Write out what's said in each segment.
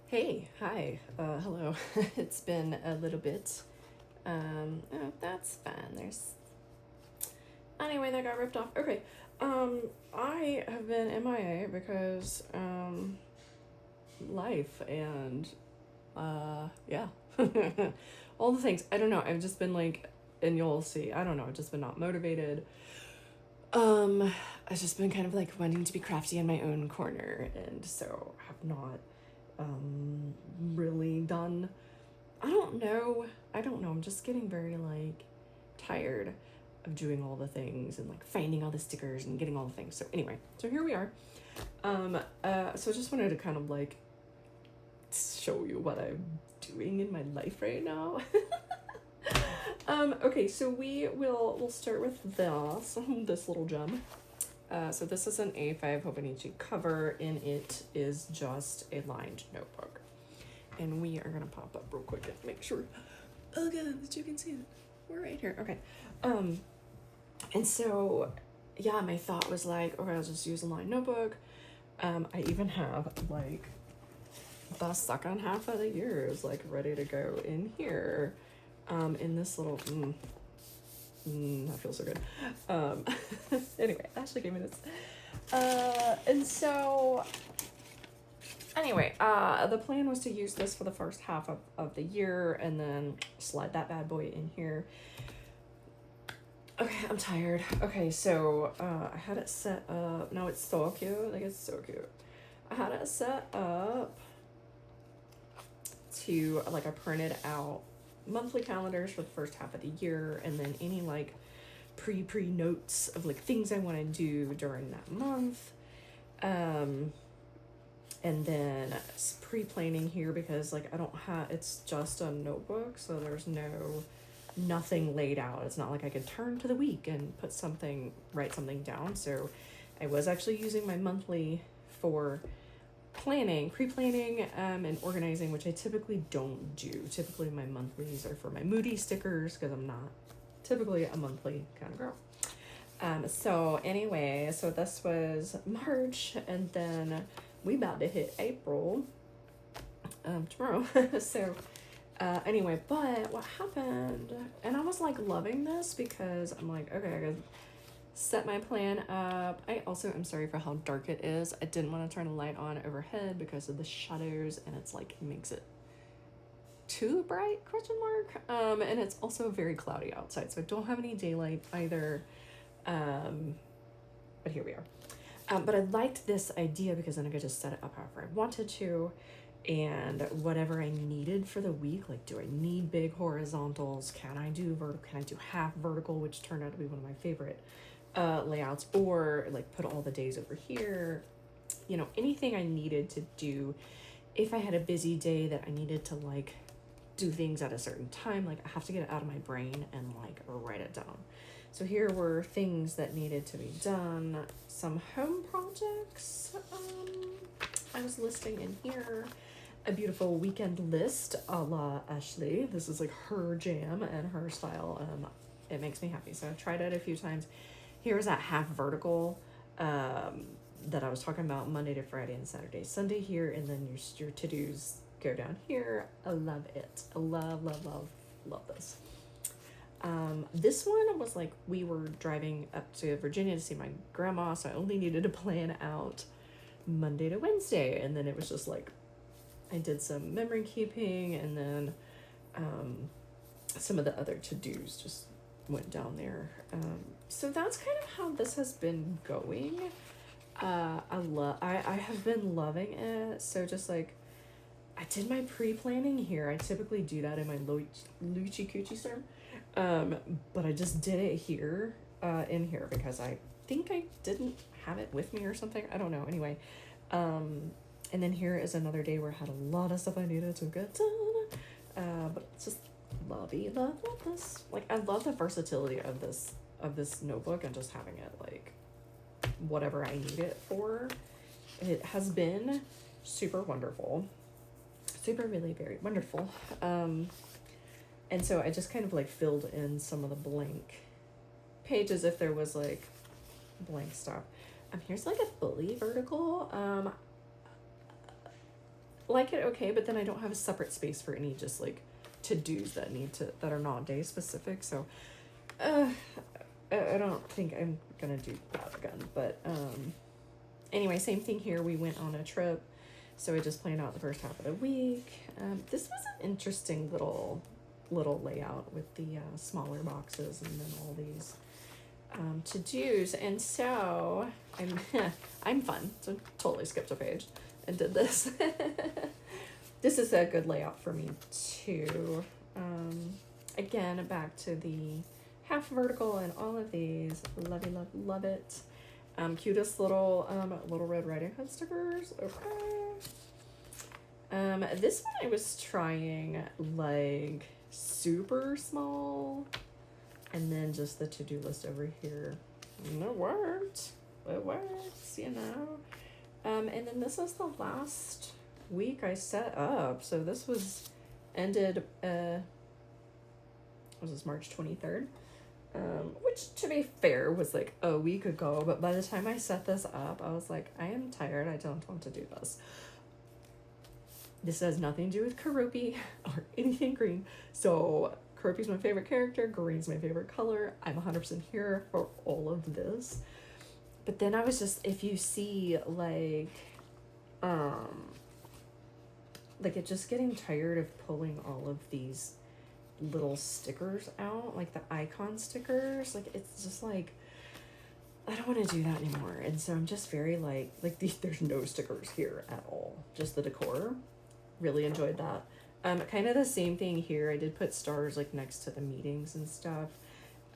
Hey, hi, hello. It's been a little bit. Oh, that's fine. There's anyway that got ripped off. Okay, I have been MIA because life and yeah, all the things. I don't know. I've just been like, and you'll see. I don't know. I've just been not motivated. I've just been kind of like wanting to be crafty in my own corner, and so have not really done. I don't know. I'm just getting very like tired of doing all the things and like finding all the stickers and getting all the things. So anyway, so here we are. So I just wanted to kind of like show you what I'm doing in my life right now. Okay, so we'll start with this little gem. So this is an A5 Hobonichi cover, and it is just a lined notebook. And we are gonna pop up real quick and make sure, oh god, that you can see it. We're right here. Okay. And so yeah, my thought was like, okay, I'll just use a lined notebook. I even have like the second half of the year is like ready to go in here. In this little that feels so good. Anyway, Ashley gave me this. And so anyway, the plan was to use this for the first half of the year and then slide that bad boy in here. Okay, I'm tired. Okay, so I had it set up. No, it's so cute. Like, it's so cute. I had it set up to, like, I printed out monthly calendars for the first half of the year, and then any like pre notes of like things I want to do during that month, and then pre-planning here because like I don't have, it's just a notebook, so there's nothing laid out. It's not like I could turn to the week and write something down. So I was actually using my monthly for pre-planning, and organizing, which I typically don't do. Typically my monthlies are for my moody stickers because I'm not typically a monthly kind of girl. So anyway, so this was March, and then we about to hit April tomorrow. So anyway, but what happened, and I was like loving this because I'm like, okay, I gotta set my plan up. I also am sorry for how dark it is. I didn't want to turn the light on overhead because of the shadows, and it's like, it makes it too bright, ? And it's also very cloudy outside, so I don't have any daylight either. But here we are. But I liked this idea because then I could just set it up however I wanted to, and whatever I needed for the week. Like, do I need big horizontals? Can I do vertical? Can I do half vertical, which turned out to be one of my favorite layouts, or like put all the days over here. You know, anything I needed to do if I had a busy day that I needed to like do things at a certain time. Like, I have to get it out of my brain and like write it down. So here were things that needed to be done. Some home projects I was listing in here. A beautiful weekend list a la Ashley. This is like her jam and her style. It makes me happy. So I've tried it a few times. Here's that half vertical that I was talking about, Monday to Friday and Saturday, Sunday here, and then your to-dos go down here. I love it. I love this. This one was like, we were driving up to Virginia to see my grandma, so I only needed to plan out Monday to Wednesday, and then it was just like, I did some memory keeping, and then some of the other to-dos just went down there. So that's kind of how this has been going. I have been loving it. So just like, I did my pre-planning here. I typically do that in my Lucci Coochie serve. But I just did it here, in here, because I think I didn't have it with me or something. I don't know. Anyway, and then here is another day where I had a lot of stuff I needed to get done. But it's just love this. Like, I love the versatility of this notebook, and just having it like whatever I need it for. It has been super wonderful. Super, really, very wonderful. And so I just kind of like filled in some of the blank pages if there was like blank stuff. Here's like a fully vertical. like it okay, but then I don't have a separate space for any just like to-dos that are not day specific. So I don't think I'm gonna do that again. But anyway, same thing here. We went on a trip, so I just planned out the first half of the week. This was an interesting little layout with the smaller boxes and then all these to-dos. And so I'm fun, so totally skipped a page and did this. This is a good layout for me too. Again, back to the half vertical and all of these. Love it. Cutest little Red Riding Hood stickers. Okay. This one I was trying like super small, and then just the to-do list over here. And it worked. It works, you know. And then this is the last week I set up. So this was ended was this March 23rd? Which to be fair was like a week ago, but by the time I set this up, I was like, I am tired. I don't want to do this. This has nothing to do with Karupi or anything green. So Karupi's my favorite character. Green's my favorite color. I'm 100% here for all of this. But then I was just, if you see like it just getting tired of pulling all of these little stickers out, like the icon stickers. Like it's just like, I don't want to do that anymore. And so I'm just very like there's no stickers here at all, just the decor. Really enjoyed that. Kind of the same thing here. I did put stars like next to the meetings and stuff,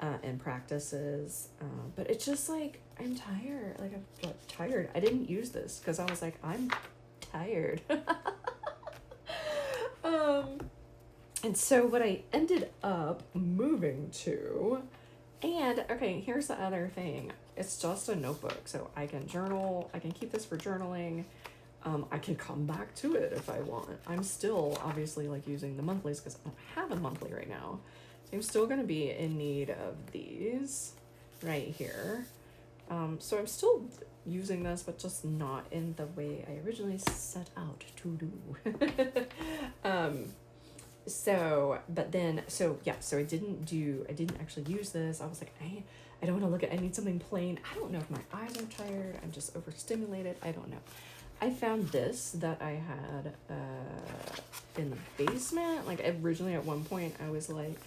and practices. But it's just like, I'm tired. Like I'm tired. I didn't use this because I was like, I'm tired. And so what I ended up moving to, and okay, here's the other thing. It's just a notebook, so I can journal. I can keep this for journaling. I can come back to it if I want. I'm still obviously like using the monthlies because I don't have a monthly right now. So I'm still going to be in need of these right here. So I'm still using this, but just not in the way I originally set out to do. So I didn't actually use this. I was like, I don't want to look at, I need something plain. I don't know if my eyes are tired. I'm just overstimulated. I don't know. I found this that I had in the basement. Like originally at one point I was like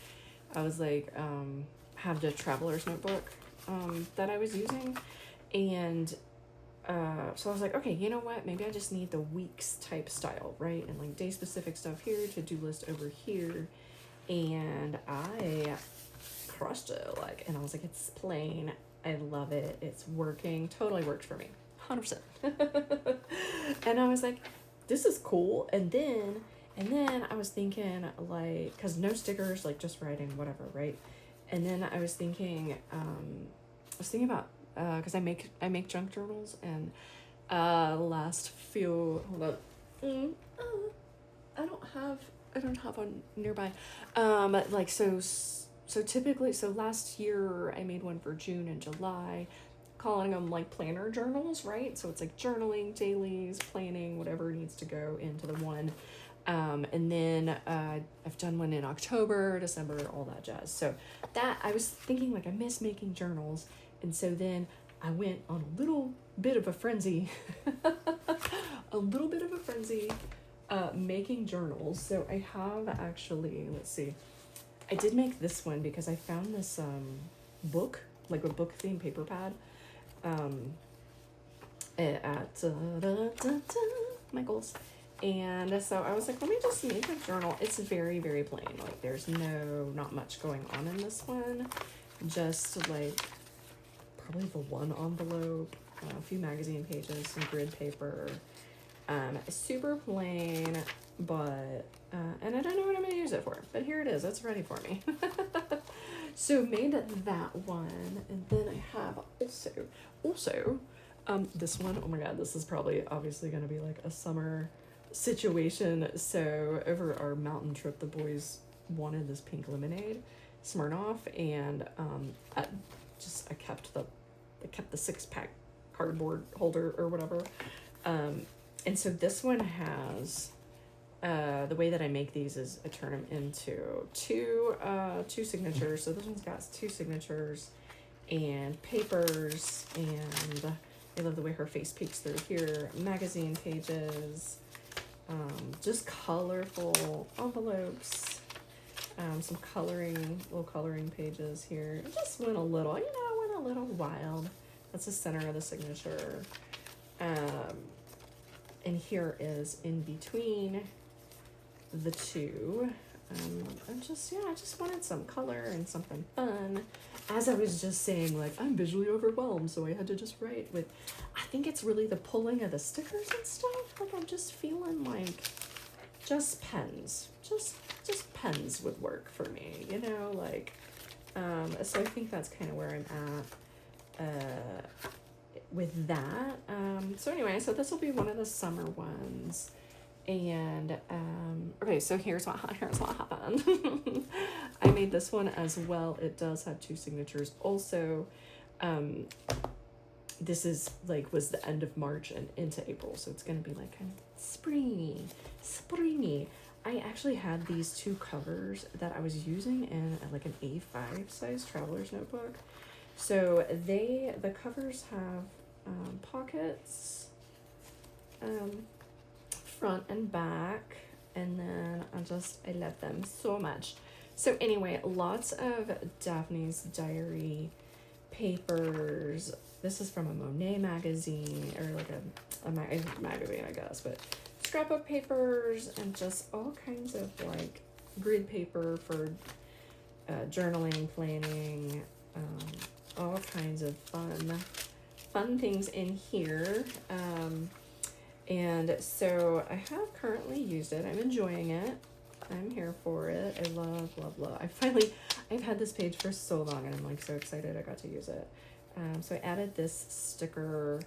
have the traveler's notebook that I was using, and so I was like, okay, you know what, maybe I just need the weeks type style, right? And like day specific stuff here, to-do list over here, and I crushed it. Like, and I was like, it's plain, I love it, it's working, totally worked for me, 100%. And I was like, this is cool. And then I was thinking like, cause no stickers, like just writing, whatever, right? And then I was thinking about, cause I make junk journals, and last few, hold on, I don't have one nearby. Like so typically, so last year I made one for June and July, calling them like planner journals, right? So it's like journaling, dailies, planning, whatever needs to go into the one. And then I've done one in October, December, all that jazz. So that, I was thinking like I miss making journals. And so then I went on a little bit of a frenzy, making journals. So I have actually, let's see, I did make this one because I found this book, like a book themed paper pad, at Michael's. And so I was like, let me just make a journal. It's very, very plain. Like there's not much going on in this one. Just like probably the one envelope, a few magazine pages, some grid paper, super plain, but, and I don't know what I'm going to use it for, but here it is. It's ready for me. So made that one. And then I have also, this one, oh my God, this is probably obviously going to be like a summer situation. So over our mountain trip, the boys wanted this pink lemonade, Smirnoff, and I kept the 6-pack cardboard holder or whatever, And so this one has, the way that I make these is I turn them into two signatures. So this one's got 2 signatures and papers, and I love the way her face peeks through here. Magazine pages, just colorful envelopes, some little coloring pages here. It just went a little, went a little wild. That's the center of the signature. And here is in between the 2. I just wanted some color and something fun. As I was just saying, like, I'm visually overwhelmed, so I had to just write with, I think it's really the pulling of the stickers and stuff. Like, I'm just feeling like just pens. Just pens would work for me, like, so I think that's kind of where I'm at with that. So anyway, so this will be one of the summer ones. And okay, so here's what happened. I made this one as well. It does have 2 signatures. Also, this is like was the end of March and into April, so it's gonna be like kind of springy. I actually had these 2 covers that I was using in like an A5 size traveler's notebook. So the covers have pockets, front and back, and then I love them so much. So anyway, lots of Daphne's Diary papers. This is from a Monet magazine, or like a magazine, I guess, but scrapbook papers and just all kinds of like grid paper for journaling, planning, all kinds of fun things in here. And so I have currently used it. I'm enjoying it. I'm here for it. I love. I've had this page for so long, and I'm like so excited I got to use it. So I added this sticker.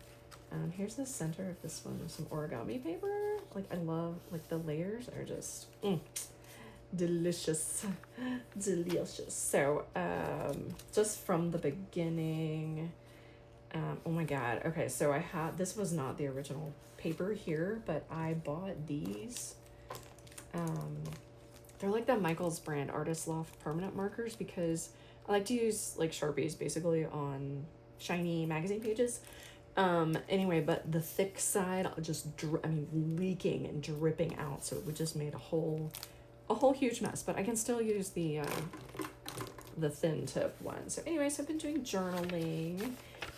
Here's the center of this one with some origami paper. Like, I love, like, the layers are just delicious. So just from the beginning, oh my god. Okay, so this was not the original paper here, but I bought these. They're like the Michaels brand Artist Loft permanent markers, because I like to use like Sharpies basically on shiny magazine pages. Anyway, but the thick side just leaking and dripping out, so it would just made a whole huge mess. But I can still use the thin tip one. So anyway, so I've been doing journaling.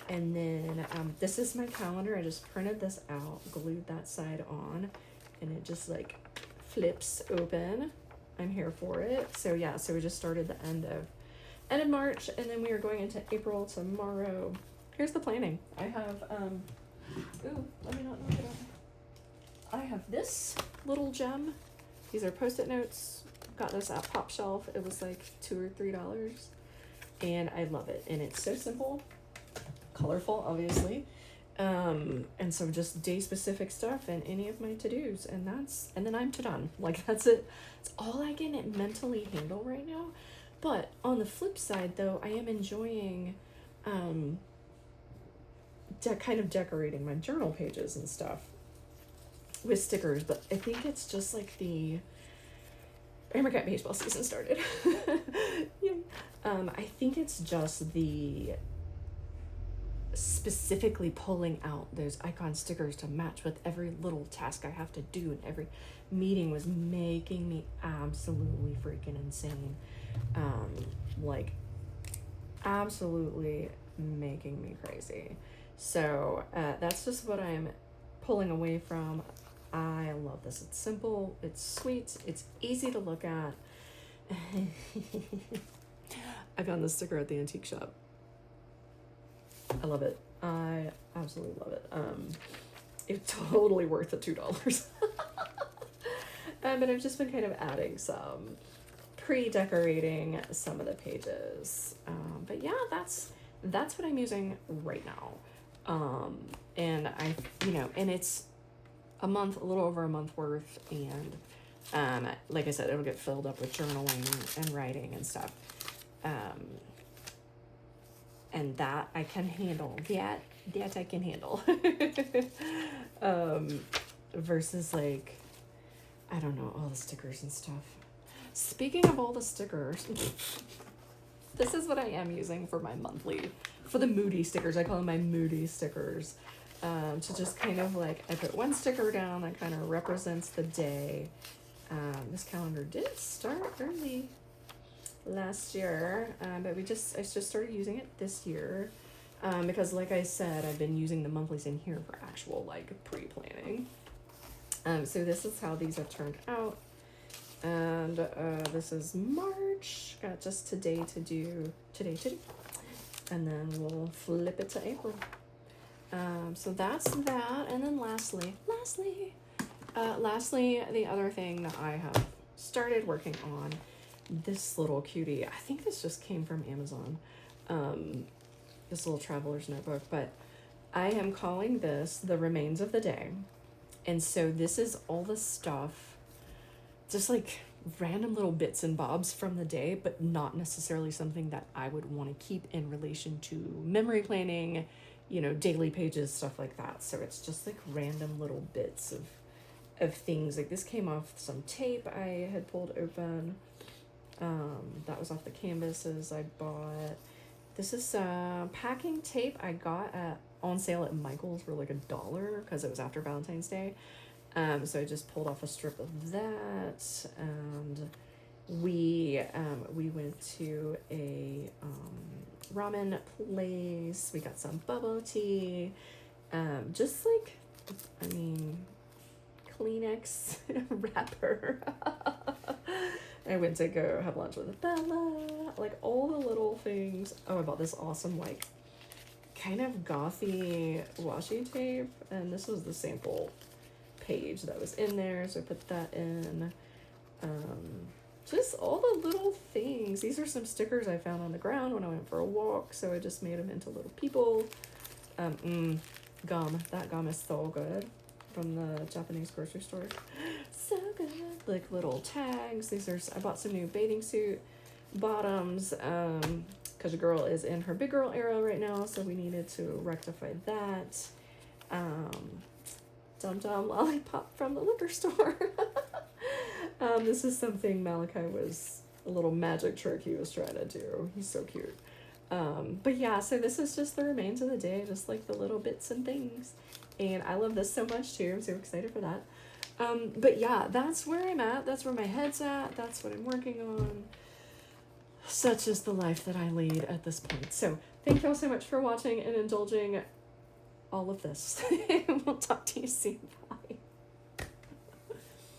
And then this is my calendar. I just printed this out, glued that side on, and it just like flips open. I'm here for it. So yeah, so we just started the end of March, and then we are going into April tomorrow. Here's the planning. I have I have this little gem. These are Post-it notes. Got this at Pop Shelf. It was like $2 or $3, and I love it. And it's so simple. Colorful, obviously, and so just day specific stuff and any of my to-dos, and then I'm done. Like, that's it. It's all I can mentally handle right now. But on the flip side, though, I am enjoying kind of decorating my journal pages and stuff with stickers. But I think it's just like the Cat baseball season started. Yeah. I think it's just the specifically pulling out those icon stickers to match with every little task I have to do, and every meeting was making me absolutely freaking insane. Like, absolutely making me crazy. So that's just what I'm pulling away from. I love this. It's simple, it's sweet, it's easy to look at. I found this sticker at the antique shop. I love it. I absolutely love it. It's totally worth the $2. But I've just been kind of adding some, pre-decorating some of the pages. But yeah, that's what I'm using right now. And and it's a little over a month worth, and like I said, it'll get filled up with journaling and writing and stuff. And that I can handle. That I can handle. versus like, I don't know, all the stickers and stuff. Speaking of all the stickers, this is what I am using for my monthly, for the moody stickers. I call them my moody stickers. To just kind of like, I put one sticker down that kind of represents the day. This calendar did start early last year, but I just started using it this year. Because like I said, I've been using the monthlies in here for actual like pre-planning. So this is how these have turned out. And this is March. Got just today to do. And then we'll flip it to April. So that's that. And then lastly, the other thing that I have started working on, this little cutie. I think this just came from Amazon. This little traveler's notebook, but I am calling this The Remains of the Day. And so this is all the stuff, just like random little bits and bobs from the day, but not necessarily something that I would want to keep in relation to memory planning, you know, daily pages, stuff like that. So it's just like random little bits of things. Like this came off some tape I had pulled open. That was off the canvases I bought. This is packing tape I got on sale at Michael's for like $1 because it was after Valentine's Day. So I just pulled off a strip of that, and we went to a ramen place. We got some bubble tea, just like, I mean, Kleenex wrapper. I went to go have lunch with Bella, like all the little things. Oh, I bought this awesome, like, kind of gothy washi tape, and this was the sample page that was in there, so I put that in. Just all the little things. These are some stickers I found on the ground when I went for a walk, so I just made them into little people. Gum. That gum is so good from the Japanese grocery store. So good. Like little tags. These are, I bought some new bathing suit bottoms, because your girl is in her big girl era right now, so we needed to rectify that. Dum Dum lollipop from the liquor store. This is something Malachi was, a little magic trick he was trying to do. He's so cute. But yeah, so this is just the remains of the day, just like the little bits and things. And I love this so much too. I'm so excited for that. But yeah, that's where I'm at. That's where my head's at. That's what I'm working on. Such is the life that I lead at this point. So thank you all so much for watching and indulging all of this. We'll talk to you soon.